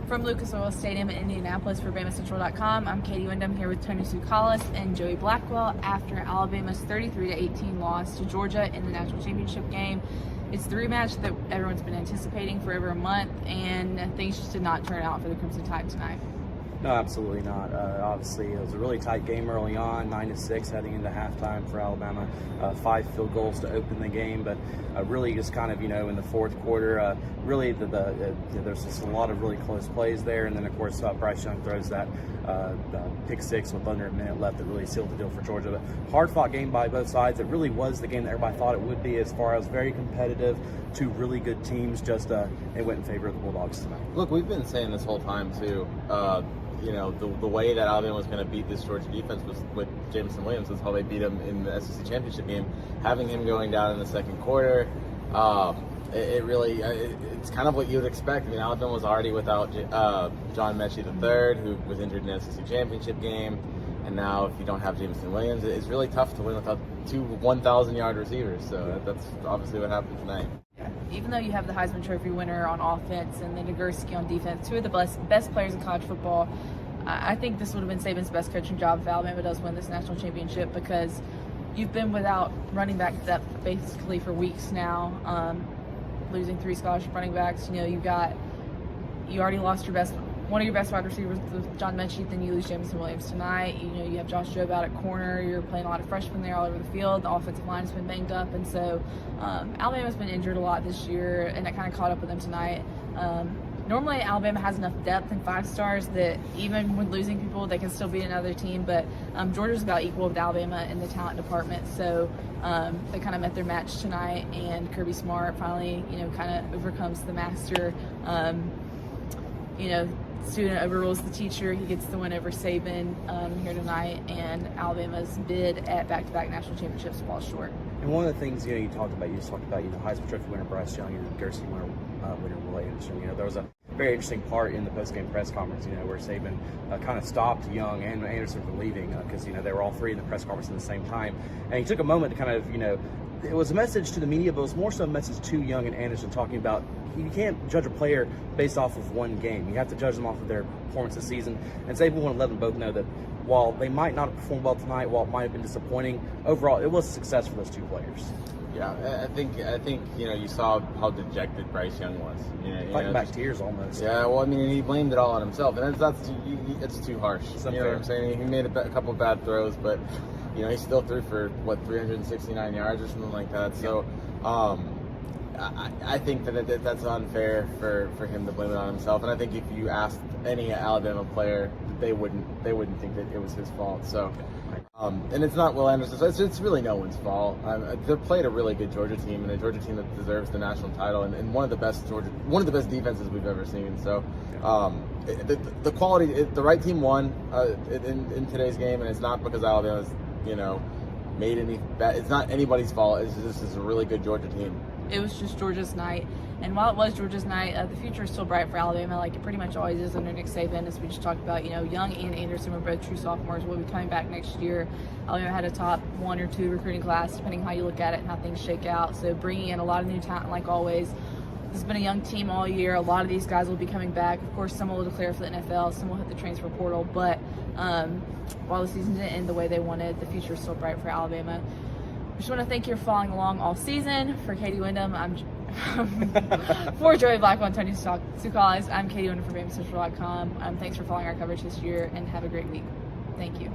From Lucas Oil Stadium in Indianapolis for BamaCentral.com, I'm Katie Wyndham here with Tony Sukalis and Joey Blackwell after Alabama's 33-18 loss to Georgia in the national championship game. It's the rematch that everyone's been anticipating for over a month, and things just did not turn out for the Crimson Tide tonight. No, absolutely not. Obviously, it was a really tight game early on, 9-6 heading into halftime for Alabama. 5 field goals to open the game, but really just kind of, in the fourth quarter, really there's just a lot of really close plays there. And then, of course, Bryce Young throws that pick six with under a minute left that really sealed the deal for Georgia. But hard-fought game by both sides. It really was the game that everybody thought it would be, as far as very competitive, two really good teams. Just it went in favor of the Bulldogs tonight. Look, we've been saying this whole time, too. The way that Alabama was going to beat this Georgia defense was with Jameson Williams. That's how they beat him in the SEC championship game. Having him going down in the second quarter, it's kind of what you would expect. I mean, Alabama was already without John Mechie III, who was injured in the SEC championship game. And now if you don't have Jameson Williams, it's really tough to win without two 1,000-yard receivers. So that's obviously what happened tonight. Even though you have the Heisman Trophy winner on offense and then Nagurski on defense, two of the best players in college football, I think this would have been Saban's best coaching job if Alabama does win this national championship, because you've been without running back depth basically for weeks now, losing 3 scholarship running backs. You already lost one of your best wide receivers with John Mechie, then you lose Jameson Williams tonight. You have Josh Jobe out at corner. You're playing a lot of freshmen there all over the field. The offensive line has been banged up, and so Alabama's been injured a lot this year, and that kind of caught up with them tonight. Normally, Alabama has enough depth and 5 stars that even when losing people, they can still beat another team. But Georgia's about equal with Alabama in the talent department, so they kind of met their match tonight. And Kirby Smart finally, kind of overcomes the master. Student overrules the teacher. He gets the win over Saban here tonight, and Alabama's bid at back-to-back national championships falls short. And one of the things you talked about Heisman Trophy winner Bryce Young and Nagurski winner Will Anderson. There was a very interesting part in the post-game press conference, where Saban kind of stopped Young and Anderson from leaving because they were all three in the press conference at the same time, and he took a moment to kind of it was a message to the media, but it was more so a message to Young and Anderson, talking about you can't judge a player based off of one game. You have to judge them off of their performance this season. And Saban will let them both know that while they might not have performed well tonight, while it might have been disappointing, overall it was a success for those two players. Yeah, I think you saw how dejected Bryce Young was. Fighting back tears almost. Yeah, well, I mean, he blamed it all on himself, and it's too harsh. You know what I'm saying? He made a couple bad throws, but he still threw for 369 yards or something like that. So, I think that's unfair for him to blame it on himself. And I think if you asked any Alabama player, they wouldn't think that it was his fault. So. And it's not Will Anderson, so it's really no one's fault. They played a really good Georgia team, and a Georgia team that deserves the national title, and one of the best defenses we've ever seen. So, the quality, the right team won in today's game, and it's not because Alabama's made any bad. It's not anybody's fault. This is a really good Georgia team. It was just Georgia's night. And while it was Georgia's night, the future is still bright for Alabama, like it pretty much always is under Nick Saban, as we just talked about. Young and Anderson were both true sophomores. Will be coming back next year. Alabama had a top 1 or 2 recruiting class, depending how you look at it and how things shake out. So bringing in a lot of new talent, like always. This has been a young team all year. A lot of these guys will be coming back. Of course, some will declare for the NFL, some will hit the transfer portal. But while the season didn't end the way they wanted, the future is still bright for Alabama. I just want to thank you for following along all season. For Katie Wyndham, for Joey Blackwell and Tony Sukalis, I'm Katie Wyndham from BamaCentral.com. Thanks for following our coverage this year, and have a great week. Thank you.